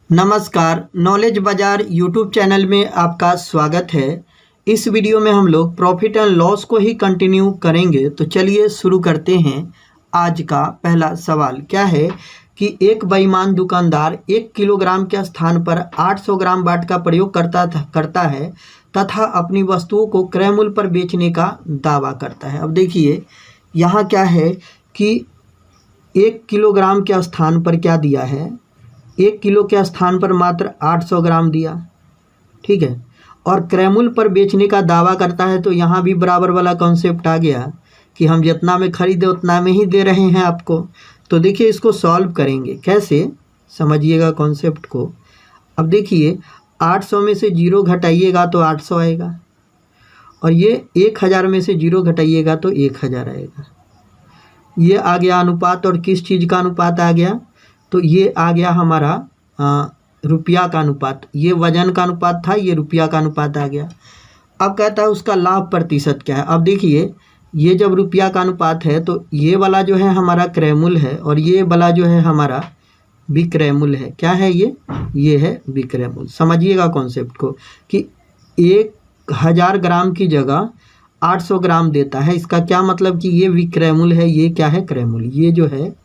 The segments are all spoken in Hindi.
नमस्कार, नॉलेज बाज़ार यूट्यूब चैनल में आपका स्वागत है। इस वीडियो में हम लोग प्रॉफिट एंड लॉस को ही कंटिन्यू करेंगे। तो चलिए शुरू करते हैं। आज का पहला सवाल क्या है कि एक बेईमान दुकानदार 1 किलोग्राम के स्थान पर 800 ग्राम बाट का प्रयोग करता है तथा अपनी वस्तुओं को क्रय मूल्य पर बेचने का दावा करता है। अब देखिए यहाँ क्या है कि 1 किलोग्राम के स्थान पर क्या दिया है, 1 किलो के स्थान पर मात्र 800 ग्राम दिया, ठीक है, और क्रय मूल्य पर बेचने का दावा करता है। तो यहाँ भी बराबर वाला कॉन्सेप्ट आ गया कि हम जितना में खरीदे उतना में ही दे रहे हैं आपको। तो देखिए इसको सॉल्व करेंगे कैसे, समझिएगा कॉन्सेप्ट को। अब देखिए 800 में से 0 घटाइएगा तो 800 आएगा, और ये 1000 में से 0 घटाइएगा तो 1000 आएगा। ये आ गया अनुपात, और किस चीज़ का अनुपात आ गया, तो ये आ गया हमारा रुपया का अनुपात। ये वजन का अनुपात था, ये रुपया का अनुपात आ गया। अब कहता है उसका लाभ प्रतिशत क्या है। अब देखिए ये जब रुपया का अनुपात है तो ये वाला जो है हमारा क्रय मूल्य है, और ये वाला जो है हमारा विक्रय मूल्य है। क्या है ये है विक्रय मूल्य। समझिएगा कॉन्सेप्ट को कि 1000 ग्राम की जगह 800 ग्राम देता है। इसका क्या मतलब कि ये विक्रय मूल्य है, ये क्या है क्रय मूल्य। ये जो है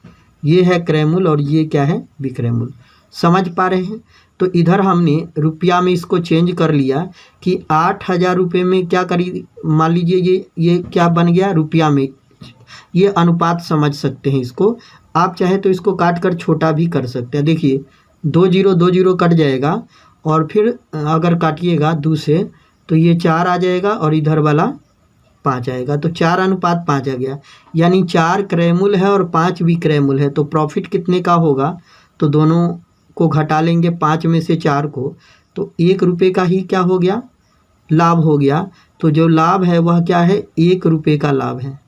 ये है क्रय मूल्य और ये क्या है विक्रय मूल्य। समझ पा रहे हैं। तो इधर हमने रुपया में इसको चेंज कर लिया कि 8000 रुपये में क्या करी, मान लीजिए ये क्या बन गया रुपया में। ये अनुपात समझ सकते हैं इसको। आप चाहे तो इसको काट कर छोटा भी कर सकते हैं। देखिए 2 0 कट जाएगा, और फिर अगर काटिएगा 2 से तो ये 4 आ जाएगा, और इधर वाला 5 आएगा। तो 4:5 आ गया, यानी 4 क्रय मूल्य है और 5 विक्रय मूल्य है। तो प्रॉफिट कितने का होगा, तो दोनों को घटा लेंगे 5 में से 4 को, तो 1 रुपये का ही क्या हो गया, लाभ हो गया। तो जो लाभ है वह क्या है, 1 रुपये का लाभ है।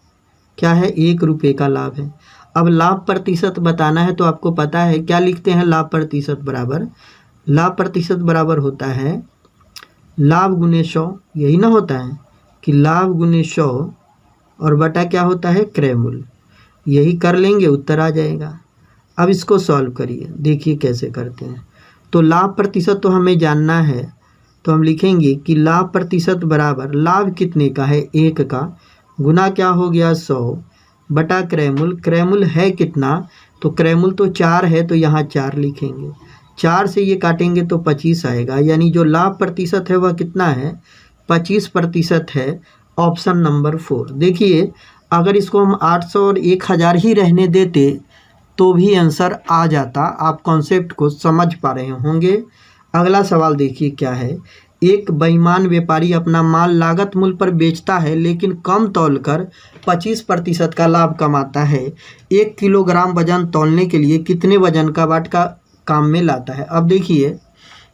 क्या है, 1 रुपये का लाभ है। अब लाभ प्रतिशत बताना है, तो आपको पता है क्या लिखते हैं, लाभ प्रतिशत बराबर होता है लाभ गुने 100। यही ना होता है कि लाभ गुने 100 और बटा क्या होता है क्रय मूल्य। यही कर लेंगे, उत्तर आ जाएगा। अब इसको सॉल्व करिए, देखिए कैसे करते हैं। तो लाभ प्रतिशत तो हमें जानना है, तो हम लिखेंगे कि लाभ प्रतिशत बराबर लाभ कितने का है 1 का, गुना क्या हो गया 100 बटा क्रय मूल्य। क्रय मूल्य है कितना, तो क्रय मूल्य तो 4 है, तो यहाँ 4 लिखेंगे। 4 से ये काटेंगे तो 25 आएगा, यानी जो लाभ प्रतिशत है वह कितना है, 25% है। Option number 4। देखिए अगर इसको हम 800 और 1000 ही रहने देते तो भी आंसर आ जाता। आप कॉन्सेप्ट को समझ पा रहे होंगे। अगला सवाल देखिए क्या है। एक बेईमान व्यापारी अपना माल लागत मूल्य पर बेचता है, लेकिन कम तौलकर 25% का लाभ कमाता है। 1 किलोग्राम वजन तौलने के लिए कितने वजन का बाट का काम में लाता है। अब देखिए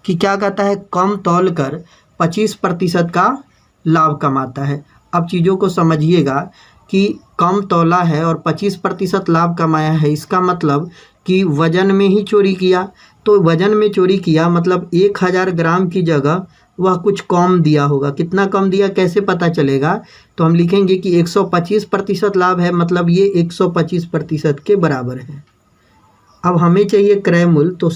कि क्या कहता है, कम तौलकर 25% का लाभ कमाता है। अब चीज़ों को समझिएगा कि कम तौला है और 25% लाभ कमाया है, इसका मतलब कि वजन में ही चोरी किया। तो वजन में चोरी किया मतलब 1000 ग्राम की जगह वह कुछ कम दिया होगा। कितना कम दिया कैसे पता चलेगा, तो हम लिखेंगे कि 125% लाभ है, मतलब ये 125% के बराबर है। अब हमें चाहिए क्रय मूल्य, तो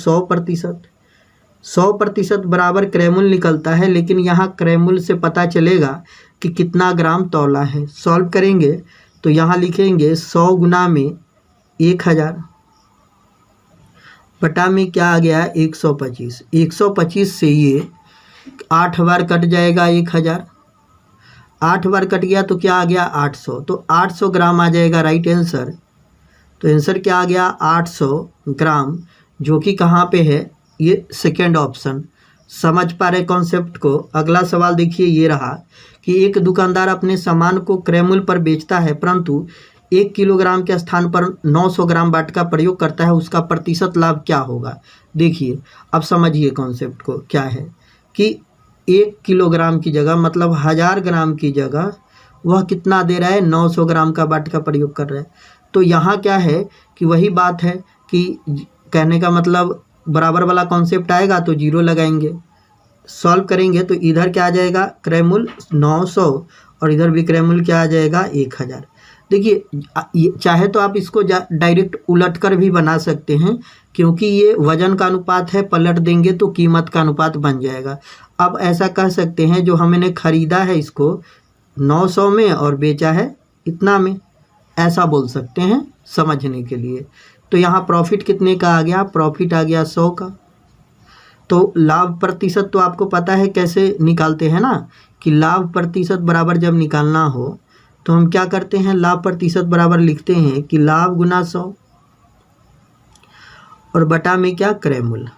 100% बराबर क्रय मूल्य निकलता है, लेकिन यहाँ क्रय मूल्य से पता चलेगा कि कितना ग्राम तौला है। सॉल्व करेंगे तो यहाँ लिखेंगे 100 गुना में 1000 बटा में क्या आ गया 125। 125 से ये 8 बार कट जाएगा 1000, 8 बार कट गया तो क्या आ गया 800। तो 800 ग्राम आ जाएगा राइट आंसर। तो आंसर क्या आ गया 800 ग्राम, जो कि कहाँ पे है, ये सेकेंड ऑप्शन। समझ पा रहे कॉन्सेप्ट को। अगला सवाल देखिए ये रहा कि एक दुकानदार अपने सामान को क्रय मूल्य पर बेचता है, परंतु 1 किलोग्राम के स्थान पर 900 ग्राम बाट का प्रयोग करता है। उसका प्रतिशत लाभ क्या होगा। देखिए अब समझिए कॉन्सेप्ट को। क्या है कि 1 किलोग्राम की जगह मतलब 1000 ग्राम की जगह वह कितना दे रहा है, 900 ग्राम का बाट का प्रयोग कर रहा है। तो यहाँ क्या है कि वही बात है कि कहने का मतलब बराबर वाला कॉन्सेप्ट आएगा तो 0 लगाएंगे। सॉल्व करेंगे तो इधर क्या आ जाएगा क्रय मूल्य 900, और इधर विक्रय मूल्य क्या आ जाएगा 1000। देखिए चाहे तो आप इसको डायरेक्ट उलट कर भी बना सकते हैं क्योंकि ये वजन का अनुपात है, पलट देंगे तो कीमत का अनुपात बन जाएगा। अब ऐसा कह सकते हैं जो हमने खरीदा है इसको 900 में और बेचा है इतना में, ऐसा बोल सकते हैं समझने के लिए। तो यहाँ प्रॉफिट कितने का आ गया, प्रॉफिट आ गया 100 का। तो लाभ प्रतिशत तो आपको पता है कैसे निकालते हैं ना, कि लाभ प्रतिशत बराबर जब निकालना हो तो हम क्या करते हैं, लाभ प्रतिशत बराबर लिखते हैं कि लाभ गुना 100 और बटा में क्या, क्रय मूल्य,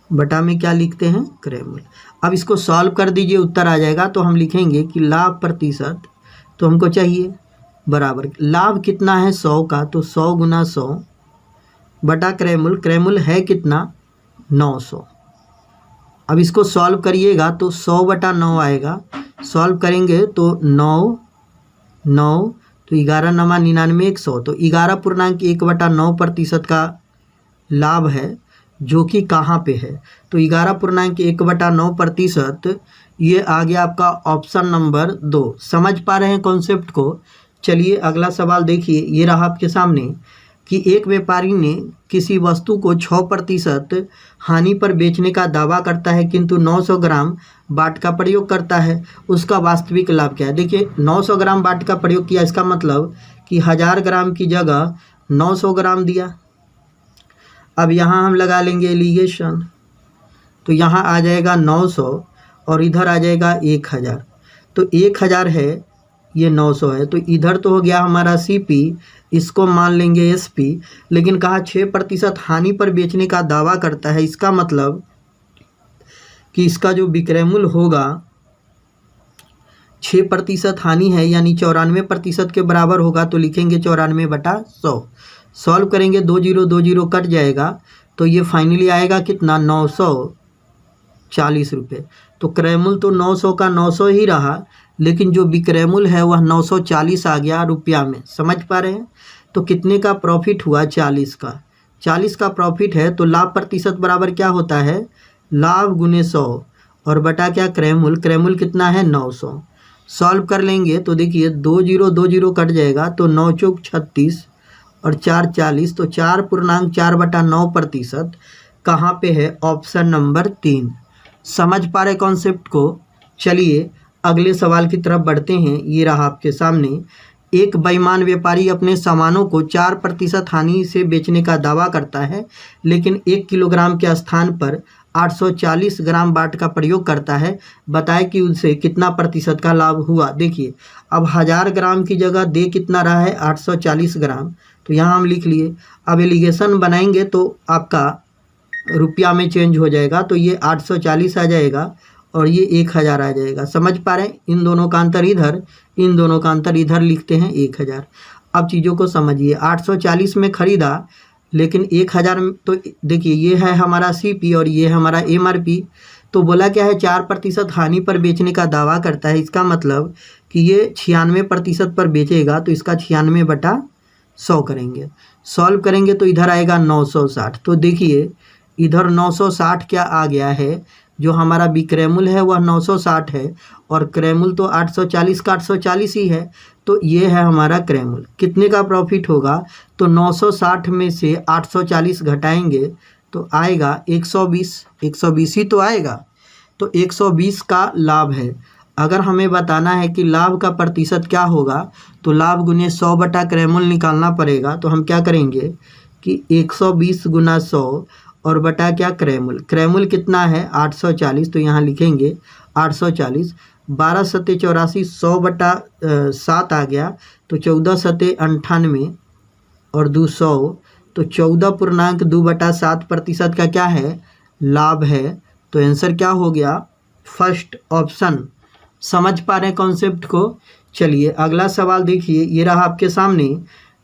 बटा में क्या लिखते हैं, क्रय मूल्य। अब इसको सॉल्व कर दीजिए, उत्तर आ जाएगा। तो हम लिखेंगे कि लाभ प्रतिशत तो हमको चाहिए बराबर लाभ कितना है 100 का, तो 100 गुना 100 बटा क्रय मूल्य, क्रय मूल्य है कितना 900। अब इसको सॉल्व करिएगा तो 100 बटा 9 आएगा, सॉल्व करेंगे तो 9 तो 11 नमा 99 100, तो 11.1/9% का लाभ है, जो कि कहाँ पे है, तो 11.1/9%। ये आ गया आपका ऑप्शन नंबर 2। समझ पा रहे हैं कॉन्सेप्ट को। चलिए अगला सवाल देखिए, ये रहा आपके सामने कि एक व्यापारी ने किसी वस्तु को 6% हानि पर बेचने का दावा करता है, किंतु 900 ग्राम बाट का प्रयोग करता है, उसका वास्तविक लाभ क्या है। देखिए 900 ग्राम बाट का प्रयोग किया, इसका मतलब कि 1000 ग्राम की जगह 900 ग्राम दिया। अब यहाँ हम लगा लेंगे एलिगेशन, तो यहाँ आ जाएगा 900 और इधर आ जाएगा 1000। तो 1000 है, ये 900 है, तो इधर तो हो गया हमारा CP, इसको मान लेंगे SP। लेकिन कहा 6% हानि पर बेचने का दावा करता है, इसका मतलब कि इसका जो विक्रय मूल्य होगा 6% हानि है, यानी 94% के बराबर होगा, तो लिखेंगे 94/100। सॉल्व करेंगे 20 कट जाएगा, तो ये फाइनली आएगा कितना 940 रुपये। तो क्रय मूल्य तो 900 का 900 ही रहा, लेकिन जो विक्रय मूल्य है वह 940 आ गया रुपया में। समझ पा रहे हैं। तो कितने का प्रॉफिट हुआ, 40 का। 40 का प्रॉफिट है, तो लाभ प्रतिशत बराबर क्या होता है, लाभ गुने 100 और बटा क्या, क्रय मूल्य। क्रय मूल्य कितना है 900। सॉल्व कर लेंगे तो देखिए 20 कट जाएगा, तो 9 चौक 36 और 4 40, तो 4.4/9% कहाँ पे है, ऑप्शन नंबर 3। समझ पा रहे कॉन्सेप्ट को। चलिए अगले सवाल की तरफ बढ़ते हैं। ये रहा आपके सामने, एक बेईमान व्यापारी अपने सामानों को 4% हानि से बेचने का दावा करता है, लेकिन 1 किलोग्राम के स्थान पर 840 ग्राम बाट का प्रयोग करता है, बताए कि उनसे कितना प्रतिशत का लाभ हुआ। देखिए अब 1000 ग्राम की जगह दे कितना रहा है, 840 ग्राम, तो यहाँ हम लिख लिए। अब एलिगेशन बनाएंगे तो आपका रुपया में चेंज हो जाएगा, तो ये 840 आ जाएगा और ये 1000 आ जाएगा। समझ पा रहे हैं। इन दोनों का अंतर इधर, इन दोनों का अंतर इधर लिखते हैं 1000। अब चीज़ों को समझिए, 840 में ख़रीदा, लेकिन 1000 तो देखिए ये है हमारा CP और ये है हमारा MRP। तो बोला क्या है, 4% हानि पर बेचने का दावा करता है, इसका मतलब कि ये 96% पर बेचेगा, तो इसका 96/100 करेंगे। सॉल्व करेंगे तो इधर आएगा 960। तो देखिए इधर 960 क्या आ गया है, जो हमारा विक्रय मूल्य है वह 960 है और क्रय मूल्य तो 840 का 840 ही है, तो ये है हमारा क्रय मूल्य। कितने का प्रॉफिट होगा, तो 960 में से 840 घटाएंगे तो आएगा 120 ही तो आएगा, तो 120 का लाभ है। अगर हमें बताना है कि लाभ का प्रतिशत क्या होगा, तो लाभ गुने 100 बटा क्रय मूल्य निकालना पड़ेगा। तो हम क्या करेंगे कि 120 गुना 100 और बटा क्या, क्रय मूल्य। क्रय मूल्य कितना है 840, तो यहाँ लिखेंगे 840। 12 सत्ते 84, 100/7 आ गया, तो 14 सत्ते 98 और 200, तो 14.2/7% का क्या है, लाभ है। तो आंसर क्या हो गया, फर्स्ट ऑप्शन। समझ पा रहे हैं कॉन्सेप्ट को। चलिए अगला सवाल देखिए, ये रहा आपके सामने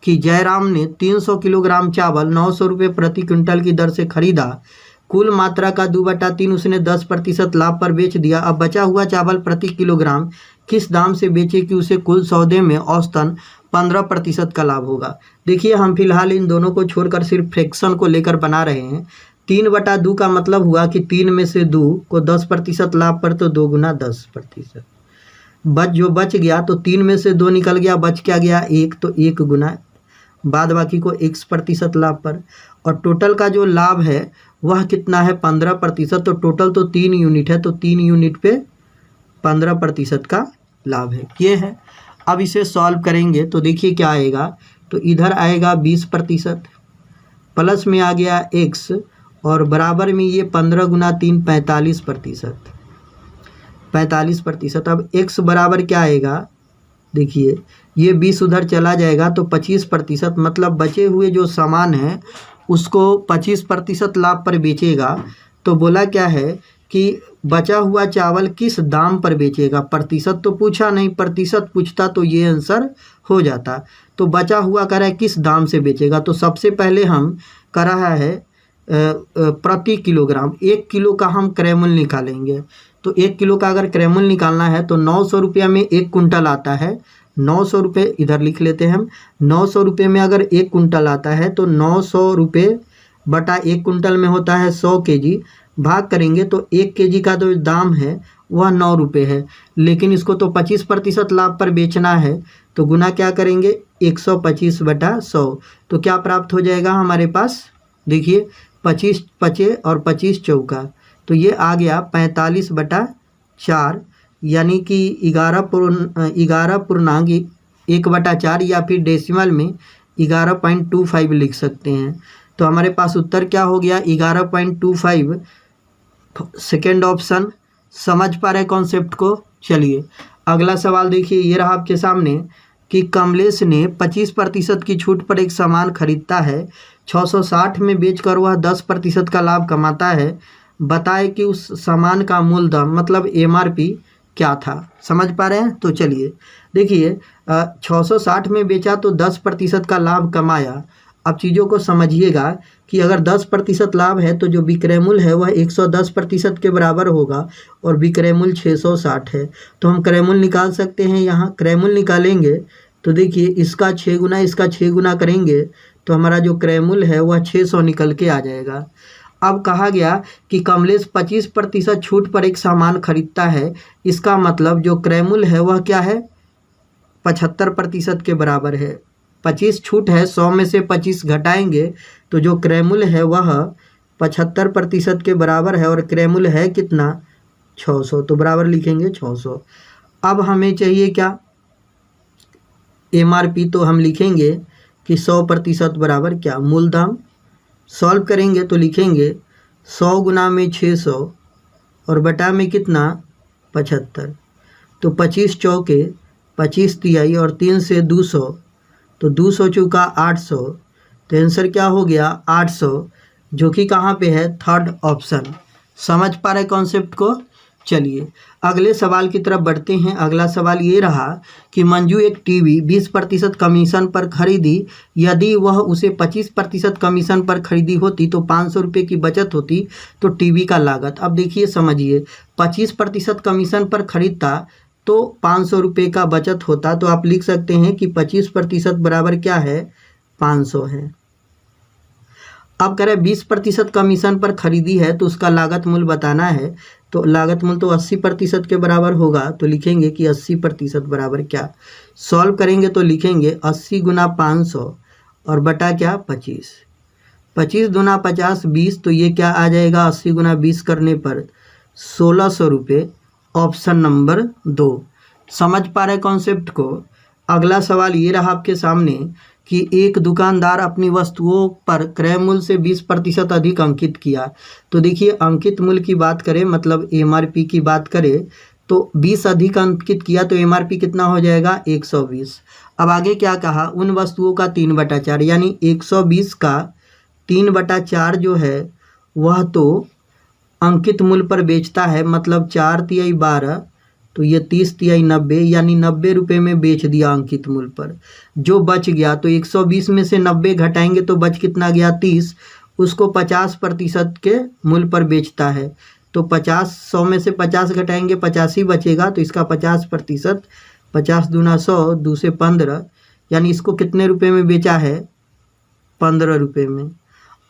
कि जयराम ने 300 किलोग्राम चावल 900 रुपये प्रति क्विंटल की दर से खरीदा, कुल मात्रा का 2/3 उसने 10% लाभ पर बेच दिया। अब बचा हुआ चावल प्रति किलोग्राम किस दाम से बेचे कि उसे कुल सौदे में औसतन 15% का लाभ होगा। देखिए हम फिलहाल इन दोनों को छोड़कर सिर्फ फ्रैक्शन को लेकर बना रहे हैं। 3/2 का मतलब हुआ कि 3 में से 2 को 10% लाभ पर, तो 2 गुना 10%। जो बच गया, तो 3 में से 2 निकल गया, बच क्या गया 1, तो 1 गुना बाद बाकी को X% लाभ पर। और टोटल का जो लाभ है वह कितना है 15%। तो टोटल तो 3 यूनिट है, तो 3 यूनिट पे 15% का लाभ है, ये है। अब इसे सॉल्व करेंगे तो देखिए क्या आएगा, तो इधर आएगा 20%, प्लस में आ गया x और बराबर में ये 15 गुना 3 45%। अब x बराबर क्या आएगा, देखिए ये 20 उधर चला जाएगा तो 25%, मतलब बचे हुए जो सामान है उसको 25% लाभ पर बेचेगा। तो बोला क्या है कि बचा हुआ चावल किस दाम पर बेचेगा, प्रतिशत तो पूछा नहीं, प्रतिशत पूछता तो ये आंसर हो जाता। तो बचा हुआ कह रहा है किस दाम से बेचेगा, तो सबसे पहले हम कर रहा है प्रति किलोग्राम, 1 किलो का हम क्रयमूल्य निकालेंगे। तो 1 किलो का अगर क्रयमूल्य निकालना है तो 900 रुपया में 1 कुंटल आता है। 900 रुपये इधर लिख लेते हैं हम, 900 रुपये में अगर 1 कुंटल आता है तो 900 रुपये बटा 1 कुंटल में होता है 100 केजी, भाग करेंगे तो 1 केजी का जो दाम है वह 9 रुपये है, लेकिन इसको तो 25% लाभ पर बेचना है। तो गुना क्या करेंगे 125 बटा 100, तो क्या प्राप्त हो जाएगा हमारे पास, देखिए 25 पचे और 25 चौका, तो ये आ गया 45 बटा 4, यानी कि 11.1/4 या फिर डेसिमल में 11.25 लिख सकते हैं। तो हमारे पास उत्तर क्या हो गया 11.25, सेकेंड ऑप्शन। समझ पा रहे कॉन्सेप्ट को। चलिए अगला सवाल देखिए, ये रहा आपके सामने कि कमलेश ने 25% की छूट पर एक सामान खरीदता है, 660 में बेचकर वह 10% का लाभ कमाता है। बताए कि उस सामान का मूल दाम मतलब MRP क्या था। समझ पा रहे हैं। तो चलिए देखिए 660 में बेचा तो 10% का लाभ कमाया। अब चीज़ों को समझिएगा कि अगर 10% लाभ है तो जो विक्रय मूल्य है वह 110% के बराबर होगा और विक्रय मूल्य 660 है। तो हम क्रय मूल्य निकाल सकते हैं। यहाँ क्रय मूल्य निकालेंगे तो देखिए इसका 6 गुना इसका 6 गुना करेंगे तो हमारा जो क्रय मूल्य है वह 600 निकल के आ जाएगा। अब कहा गया कि कमलेश 25% छूट पर एक सामान खरीदता है, इसका मतलब जो क्रय मूल्य है वह क्या है 75% के बराबर है। 25 छूट है, 100 में से 25 घटाएंगे तो जो क्रय मूल्य है वह 75% के बराबर है और क्रय मूल्य है कितना 600, तो बराबर लिखेंगे 600। अब हमें चाहिए क्या MRP, तो हम लिखेंगे कि 100% बराबर क्या मूल दाम। सॉल्व करेंगे तो लिखेंगे 100 गुना में 600 और बटा में कितना 75, तो 25 चौके 25 तिहाई और 3 से 200, तो 200 चौका 800, तो आंसर क्या हो गया 800, जो कि कहाँ पे है थर्ड ऑप्शन। समझ पा रहे कॉन्सेप्ट को। चलिए अगले सवाल की तरफ बढ़ते हैं। अगला सवाल ये रहा कि मंजू एक टीवी 20% कमीशन पर खरीदी, यदि वह उसे 25% कमीशन पर खरीदी होती तो 500 रुपये की बचत होती, तो टीवी का लागत। अब देखिए समझिए 25% कमीशन पर खरीदता तो 500 रुपये का बचत होता, तो आप लिख सकते हैं कि 25% बराबर क्या है 500 है। अब कह रहे 20% कमीशन पर खरीदी है तो उसका लागत मूल्य बताना है, तो लागत मूल्य तो 80% के बराबर होगा, तो लिखेंगे कि 80% बराबर क्या। सॉल्व करेंगे तो लिखेंगे 80 गुना 500 और बटा क्या 25, 25 दूना 50 20, तो ये क्या आ जाएगा 80 गुना 20 करने पर 1600 रुपये। Option number 2। समझ पा रहे कॉन्सेप्ट को। अगला सवाल ये रहा आपके सामने कि एक दुकानदार अपनी वस्तुओं पर क्रय मूल्य से 20% अधिक अंकित किया। तो देखिए अंकित मूल्य की बात करें मतलब MRP की बात करें तो 20 अधिक अंकित किया तो MRP कितना हो जाएगा 120। अब आगे क्या कहा, उन वस्तुओं का 3/4 यानी 120 का 3/4 जो है वह तो अंकित मूल्य पर बेचता है, मतलब 4 तिहाई 12, तो ये 30 तिहाई 90 यानी 90 रुपये में बेच दिया अंकित मूल्य पर। जो बच गया तो 120 में से 90 घटाएंगे तो बच कितना गया 30, उसको 50% के मूल्य पर बेचता है। तो 50 100 में से 50 घटाएंगे 85 बचेगा, तो इसका 50%, 50 दूना 100 2 से 15, यानी इसको कितने रुपए में बेचा है 15 रुपये में।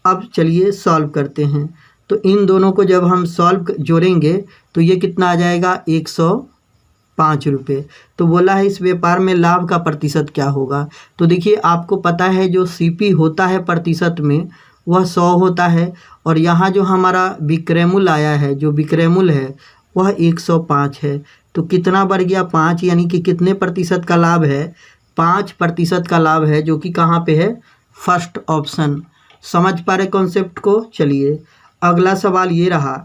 अब चलिए सॉल्व करते हैं, तो इन दोनों को जब हम सॉल्व जोड़ेंगे तो ये कितना आ जाएगा 105 रुपये। तो बोला है इस व्यापार में लाभ का प्रतिशत क्या होगा। तो देखिए आपको पता है जो CP होता है प्रतिशत में वह 100 होता है, और यहाँ जो हमारा विक्रयमूल्य आया है, जो विक्रयमूल्य है वह 105 है। तो कितना बढ़ गया? 5, यानी कि कितने प्रतिशत का लाभ है? 5% का लाभ है, जो कि कहाँ पे है? First option. समझ पा रहे कॉन्सेप्ट को? चलिए अगला सवाल ये रहा,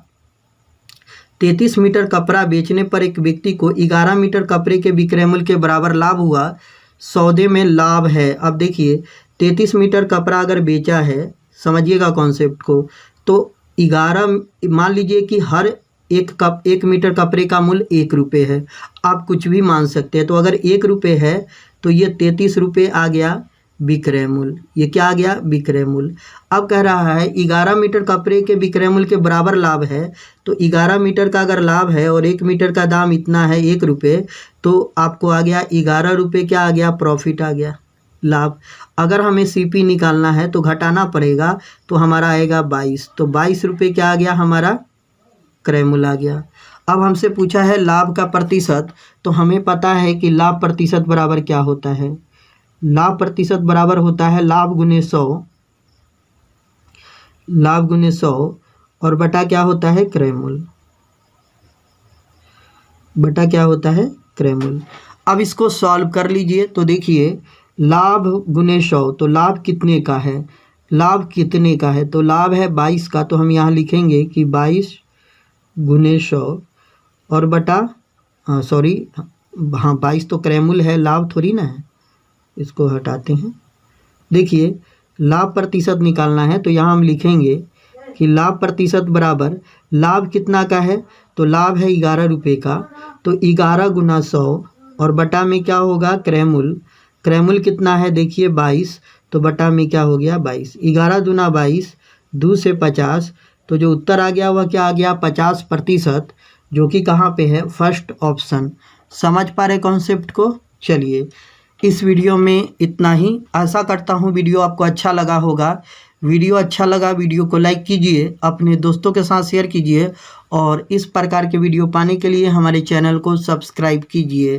33 मीटर कपड़ा बेचने पर एक व्यक्ति को 11 मीटर कपड़े के विक्रय मूल्य के बराबर लाभ हुआ, सौदे में लाभ है। अब देखिए 33 मीटर कपड़ा अगर बेचा है, समझिएगा कॉन्सेप्ट को, तो 11, मान लीजिए कि हर एक मीटर कपड़े का मूल्य 1 रुपये है, आप कुछ भी मान सकते हैं। तो अगर 1 रुपये है तो ये 33 रुपये आ गया विक्रय मूल्य। ये क्या आ गया? विक्रय मूल्य। अब कह रहा है 11 मीटर कपड़े के विक्रय मूल्य के बराबर लाभ है, तो 11 मीटर का अगर लाभ है और 1 मीटर का दाम इतना है 1 रुपये, तो आपको आ गया 11 रुपये, क्या आ गया? प्रॉफिट आ गया, लाभ। अगर हमें सीपी निकालना है तो घटाना पड़ेगा, तो हमारा आएगा 22, तो 22 रुपये क्या आ गया? हमारा क्रय मूल्य आ गया। अब हमसे पूछा है लाभ का प्रतिशत, तो हमें पता है कि लाभ प्रतिशत बराबर क्या होता है? लाभ प्रतिशत बराबर होता है लाभ गुने 100, लाभ गुने 100 और बटा क्या होता है? क्रय मूल्य, बटा क्या होता है? क्रय मूल्य। अब इसको सॉल्व कर लीजिए, तो देखिए लाभ गुने 100, तो लाभ कितने का है? लाभ कितने का है? तो लाभ है 22 का, तो हम यहाँ लिखेंगे कि 22 गुने 100 और बटा, हाँ 22 तो क्रय मूल्य है, लाभ थोड़ी ना है, इसको हटाते हैं। देखिए लाभ प्रतिशत निकालना है, तो यहाँ हम लिखेंगे कि लाभ प्रतिशत बराबर लाभ कितना का है? तो लाभ है 11 रुपये का, तो 11 गुना 100 और बटा में क्या होगा? क्रय मूल्य। क्रय मूल्य कितना है? देखिए 22, तो बटा में क्या हो गया? 22। 11 दूना 22, 2 से 50, तो जो उत्तर आ गया वह क्या आ गया? 50%, जो कि कहाँ पे है? First option. समझ पा रहे कॉन्सेप्ट को? चलिए इस वीडियो में इतना ही। आशा करता हूँ वीडियो आपको अच्छा लगा होगा। वीडियो अच्छा लगा, वीडियो को लाइक कीजिए, अपने दोस्तों के साथ शेयर कीजिए, और इस प्रकार के वीडियो पाने के लिए हमारे चैनल को सब्सक्राइब कीजिए।